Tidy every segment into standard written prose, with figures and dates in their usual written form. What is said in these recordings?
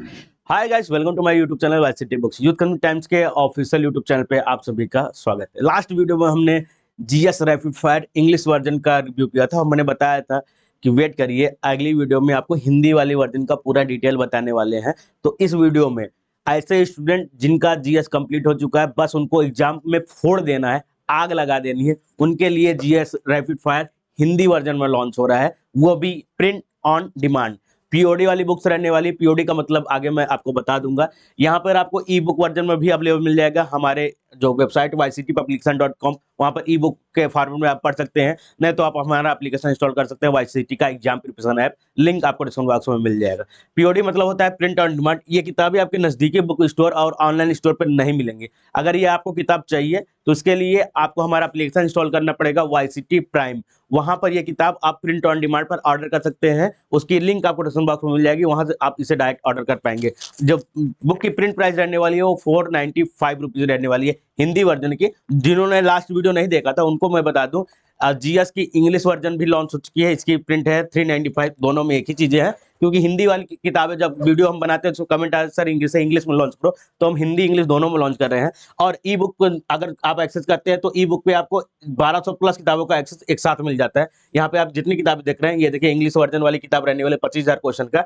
Hi guys, welcome to my YouTube channel YCT Books. Youth Current Times के official YouTube channel पे आप सभी का स्वागत है। लास्ट वीडियो में हमने GS rapid fire English version का रिव्यू किया था। मैंने बताया था कि वेट करिए, अगली वीडियो में आपको हिंदी वाली वर्जन का पूरा डिटेल बताने वाले हैं। तो इस वीडियो में ऐसे स्टूडेंट जिनका जीएस कंप्लीट हो चुका है, बस उनको एग्जाम में फोड़ देना है, आग लगा देनी है, उनके लिए GS rapid fire Hindi version में लॉन्च हो रहा है, वो भी प्रिंट ऑन डिमांड। पीओडी वाली बुक्स रहने वाली। पीओडी का मतलब आगे मैं आपको बता दूंगा। यहाँ पर आपको ई बुक वर्जन में भी अवेलेबल मिल जाएगा। हमारे जो वेबसाइट yctpublication.com, वहाँ पर ई बुक के फॉर्मेट में आप पढ़ सकते हैं, नहीं तो आप हमारा एप्लीकेशन इंस्टॉल कर सकते हैं, वाईसीटी का एग्जाम प्रिपरेशन ऐप। लिंक आपको डिस्क्रिप्शन बॉक्स में मिल जाएगा। पीओडी मतलब होता है प्रिंट ऑन डिमांड। ये किताबें आपके नजदीकी बुक स्टोर और ऑनलाइन स्टोर पर नहीं मिलेंगी। अगर ये आपको किताब चाहिए तो इसके लिए आपको हमारा एप्लीकेशन इंस्टॉल करना पड़ेगा, वाईसीटी प्राइम। वहां पर ये किताब आप प्रिंट ऑन डिमांड पर ऑर्डर कर सकते हैं। उसकी लिंक आपको डिस्क्रिप्शन बॉक्स में मिल जाएगी, वहां से आप इसे डायरेक्ट ऑर्डर कर पाएंगे। जो बुक की प्रिंट प्राइस रहने वाली है वो 495 रुपीज रहने वाली है हिंदी वर्जन की। जिन्होंने लास्ट वीडियो नहीं देखा था उनको मैं बता दूं, जीएस की इंग्लिश वर्जन भी लॉन्च हो चुकी है। इसकी प्रिंट है 395। दोनों में एक ही चीजें हैं, क्योंकि हिंदी वाली किताबें जब वीडियो हम बनाते हैं तो कमेंट आता है सर इंग्लिश से इंग्लिश में लॉन्च करो, तो हम हिंदी इंग्लिश दोनों में लॉन्च कर रहे हैं। और ई बुक को अगर आप एक्सेस करते हैं तो ई बुक पे आपको 1200 प्लस किताबों का एक्सेस एक साथ मिल जाता है। यहाँ पे आप जितनी किताबें देख रहे हैं, ये देखिए इंग्लिश वर्जन वाली किताब रहने वाले 25,000 क्वेश्चन का।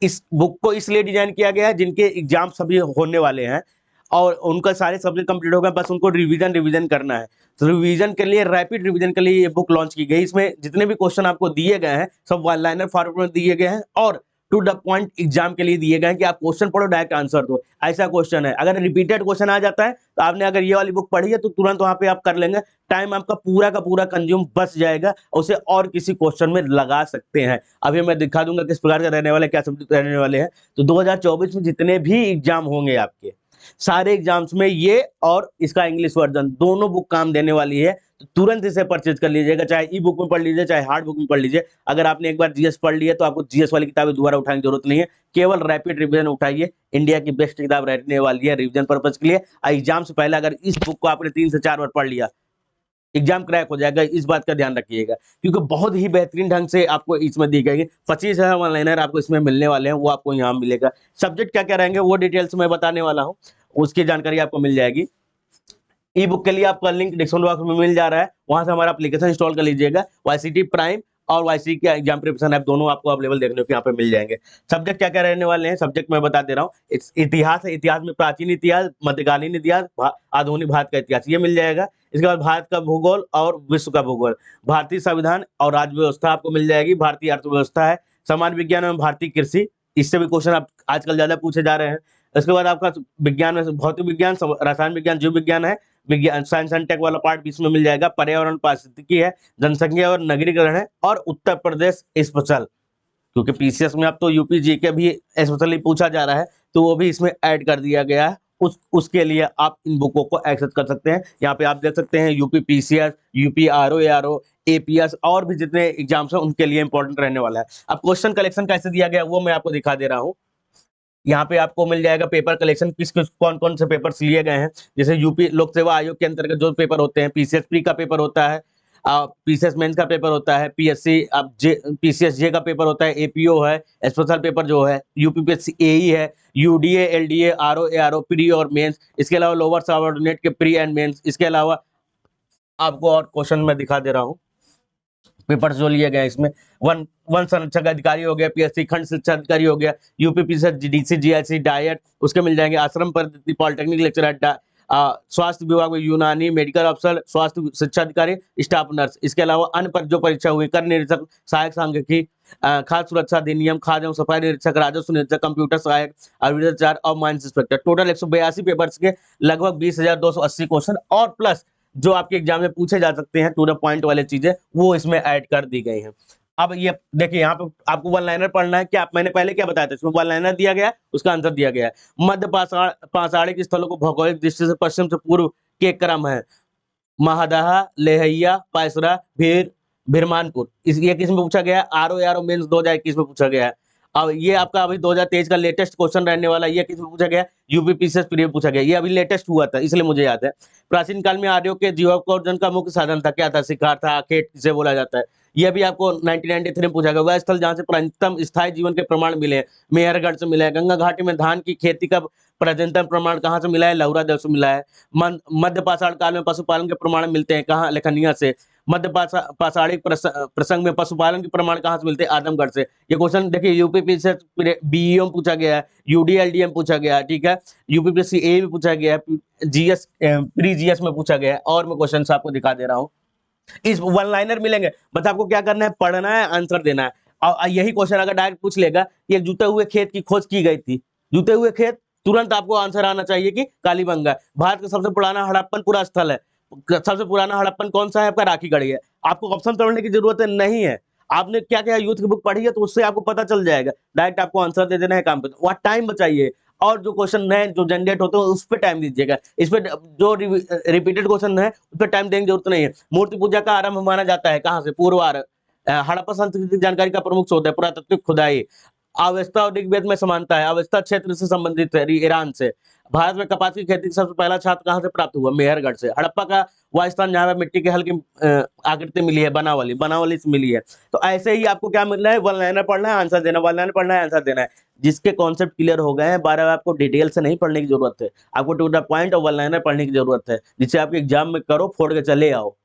इस बुक को इसलिए डिजाइन किया गया है जिनके एग्जाम सभी होने वाले हैं और उनका सारे सब्जेक्ट कंप्लीट हो गए, बस उनको रिवीजन करना है। तो रिवीजन के लिए, रैपिड रिवीजन के लिए ये बुक लॉन्च की गई। इसमें जितने भी क्वेश्चन आपको दिए गए हैं सब वन लाइनर फॉर्मेट में दिए गए हैं और टू द पॉइंट एग्जाम के लिए दिए गए हैं कि आप क्वेश्चन पढ़ो, डायरेक्ट आंसर दो। ऐसा क्वेश्चन है, अगर रिपीटेड क्वेश्चन आ जाता है तो आपने अगर ये वाली बुक पढ़ी है तो तुरंत वहां पे आप कर लेंगे, टाइम आपका पूरा का पूरा कंज्यूम बच जाएगा, उसे और किसी क्वेश्चन में लगा सकते हैं। अभी मैं दिखा दूंगा किस प्रकार का रहने वाले, क्या सब्जेक्ट रहने वाले हैं। तो 2024 में जितने भी एग्जाम होंगे आपके, सारे एग्जाम्स में ये और इसका इंग्लिश वर्जन दोनों बुक काम देने वाली है। तो तुरंत इसे परचेज कर लीजिएगा, चाहे ई बुक में पढ़ लीजिए चाहे हार्ड बुक में पढ़ लीजिए। अगर आपने एक बार जीएस पढ़ लिया तो आपको जीएस वाली किताबें दोबारा उठाने की जरूरत नहीं है, केवल रैपिड रिवीजन उठाइए। इंडिया की बेस्ट किताब रहने वाली है रिवीजन पर्पज के लिए। एग्जाम से पहले अगर इस बुक को आपने 3 से 4 बार पढ़ लिया, एग्जाम क्रैक हो जाएगा। इस बात का ध्यान रखिएगा, क्योंकि बहुत ही बेहतरीन ढंग से आपको इसमें दी गई 25,000 वन लाइनर आपको इसमें मिलने वाले हैं, वो आपको यहाँ मिलेगा। सब्जेक्ट क्या क्या रहेंगे वो डिटेल्स मैं बताने वाला हूँ, उसकी जानकारी आपको मिल जाएगी। ई बुक के लिए आपका लिंक डिस्क्रिप्शन बॉक्स में मिल जा रहा है, वहां से हमारा एप्लीकेशन इंस्टॉल कर लीजिएगा। वाईसीटी प्राइम और वाईसीटी के एग्जाम प्रिपरेशन ऐप दोनों आपको अवेलेबल देखने को यहाँ पे मिल जाएंगे। सब्जेक्ट क्या क्या रहने वाले हैं, सब्जेक्ट मैं बता दे रहा हूँ। इतिहास है, इतिहास में प्राचीन इतिहास, मध्यकालीन इतिहास, आधुनिक भारत का इतिहास, ये मिल जाएगा। इसके बाद भारत का भूगोल और विश्व का भूगोल, भारतीय संविधान और राज्य व्यवस्था आपको मिल जाएगी, भारतीय अर्थव्यवस्था है, समाज विज्ञान एवं भारतीय कृषि, इससे भी क्वेश्चन आप आजकल ज्यादा पूछे जा रहे हैं। इसके बाद आपका विज्ञान में भौतिक विज्ञान, रसायन विज्ञान, जीव विज्ञान है, विज्ञान साइंस एंड टेक वाला पार्ट भी इसमें मिल जाएगा। पर्यावरण पारिस्थितिकी है, जनसंख्या और नगरीकरण है, और उत्तर प्रदेश स्पेशल, क्योंकि पीसीएस में अब तो यूपी जी के भी स्पेशली पूछा जा रहा है, तो वो भी इसमें ऐड कर दिया गया है। उसके लिए आप इन बुकों को एक्सेस कर सकते हैं। यहाँ पे आप देख सकते हैं UP PCS, UP RO APS और भी जितने एग्जाम्स हैं उनके लिए इंपॉर्टेंट रहने वाला है। अब क्वेश्चन कलेक्शन कैसे दिया गया वो मैं आपको दिखा दे रहा हूँ। यहाँ पे आपको मिल जाएगा पेपर कलेक्शन, किस किस कौन कौन से पेपर्स लिए गए हैं। जैसे यूपी लोक सेवा आयोग के अंतर्गत जो पेपर होते हैं, पीसीएस प्री का पेपर होता है, पीसीएस मेंस का पेपर होता है, पीएससी अब जे पीसीएस जे का पेपर होता है, एपीओ है, स्पेशल पेपर जो है, यूपीपीएससी एई है, UDA LDA RO ARO pre और मेंस, इसके अलावा लोअर सबऑर्डिनेट के प्री एंड मेंस। इसके अलावा आपको और क्वेश्चन मैं दिखा दे रहा हूँ, पेपर्स जो लिए गए इसमें, वन वन संरक्षक अधिकारी हो गया, पीएससी खंड शिक्षा अधिकारी हो गया, UP PCS DC GIC diet उसके मिल जाएंगे, आश्रम पद्धति पॉलिटेक्निक लेक्चरर, स्वास्थ्य विभाग में यूनानी मेडिकल अफसर, स्वास्थ्य शिक्षा अधिकारी, स्टाफ नर्स। इसके अलावा अन्य पर जो परीक्षा हुई, कर निरीक्षक, सहायक सांख्यिकी, खाद्य सुरक्षा अधिनियम, खाद्य एवं सफाई निरीक्षक, राजस्व निरीक्षक, कंप्यूटर सहायक, आर्बिट्रेटर और माइंस इंस्पेक्टर। टोटल 182 पेपर्स के लगभग 20,280 क्वेश्चन और प्लस जो आपके एग्जाम में पूछे जा सकते हैं टू द पॉइंट वाले चीजें, वो इसमें ऐड कर दी गई हैं। अब ये देखिए, यहाँ पे आपको वन लाइनर पढ़ना है। क्या मैंने पहले क्या बताया था, इसमें वन लाइनर दिया गया, उसका आंसर दिया गया है। मध्य पाषाणिक स्थलों को भौगोलिक दृष्टि से पश्चिम से पूर्व के क्रम है, महादहा, लेहैया, पायसरा, भीरमानपुर। ये किस में पूछा गया है, आरओ मेंस 2021 में पूछा गया है। अब ये आपका अभी 2023 का लेटेस्ट क्वेश्चन रहने वाला है। ये किस में पूछा गया, यूपी पीसीएस पीरियड पूछा गया, ये अभी लेटेस्ट हुआ था इसलिए मुझे याद है। प्राचीन काल में आर्यों के जीविकोपार्जन का मुख्य साधन था, क्या था, शिकार था, खेत किसे बोला जाता है। ये भी आपको 1993 में पूछा गया। वह स्थल जहाँ से प्राचीनतम स्थायी जीवन के प्रमाण मिले हैं, मेहरगढ़ से मिला है। गंगा घाटी में धान की खेती का प्राचीनतम प्रमाण कहाँ से मिला है? लौरा देव से मिला है। मध्य पाषाण काल में पशुपालन के प्रमाण मिलते हैं कहाँ? लेखनिया से। मध्य पाषाणी प्रसंग में पशुपालन के प्रमाण कहाँ से मिलते हैं? आदमगढ़ से। ये क्वेश्चन देखिए यूपीपीएससी बीईओ में पूछा गया है, यूडीएलडी में पूछा गया है, ठीक है, यूपीपीएससी ए में पूछा गया है, जीएस प्री जीएस में पूछा गया है। और मैं क्वेश्चन आपको दिखा दे रहा हूँ, इस वन लाइनर मिलेंगे, बस आपको क्या करना है? पढ़ना है, आंसर देना है। और यही क्वेश्चन अगर डायरेक्ट पूछ लेगा कि एक जुते हुए खेत की खोज की गई थी, जुते हुए खेत, तुरंत आपको आंसर आना चाहिए कि कालीबंगा। भारत का सबसे पुराना हड़प्पन पूरा स्थल है, सबसे पुराना हड़प्पन कौन सा है? आपका राखीगढ़ी है। आपको ऑप्शन पढ़ने की जरूरत नहीं है, आपने क्या क्या यूथ की बुक पढ़ी है तो उससे आपको पता चल जाएगा। डायरेक्ट आपको आंसर दे देना है, काम पे वहाँ टाइम बचाइए। और जो क्वेश्चन नए जो जनरेट होते हैं उस पर टाइम दीजिएगा। इस पे जो रिपीटेड क्वेश्चन है उस पर टाइम देने की जरूरत नहीं है। मूर्ति पूजा का आरंभ माना जाता है कहाँ से? पूर्वार। हड़प्पा संस्कृति की जानकारी का प्रमुख स्रोत है पुरातात्विक खुदाई। अवस्था और ऋग्वेद में समानता है, अवस्था क्षेत्र से संबंधित है, ईरान से। भारत में कपास की खेती का सबसे पहला छात्र कहाँ से प्राप्त हुआ? मेहरगढ़ से। हड़प्पा का वह स्थान जहाँ पे मिट्टी के हल्की आकृति मिली है, बनावली, बनावली से मिली है। तो ऐसे ही आपको क्या मिलना है? वन लाइनर पढ़ना है, आंसर देना, वन लाइनर पढ़ना है, आंसर देना है। जिसके कॉन्सेप्ट क्लियर हो गए हैं, बार बार आपको डिटेल से नहीं पढ़ने की जरूरत है, आपको टू द पॉइंट और वन लाइनर पढ़ने की जरूरत है, जिससे आपके एग्जाम में करो, फोड़ के चले आओ।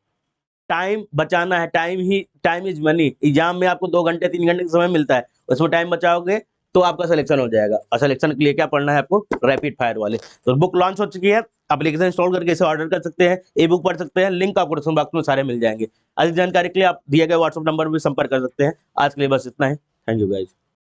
टाइम बचाना है, टाइम इज मनी। एग्जाम में आपको 2 घंटे 3 घंटे का समय मिलता है, उसमें टाइम बचाओगे तो आपका सिलेक्शन हो जाएगा। और सिलेक्शन के लिए क्या पढ़ना है आपको? रैपिड फायर वाले। तो बुक लॉन्च हो चुकी है, एप्लीकेशन इंस्टॉल करके इसे ऑर्डर कर सकते हैं, ई बुक पढ़ सकते हैं, लिंक आपको डिस्क्रिप्शन बॉक्स में सारे मिल जाएंगे। अधिक जानकारी के लिए आप दिए गए व्हाट्सएप नंबर पर संपर्क कर सकते हैं। आज के लिए बस इतना ही। Thank you guys.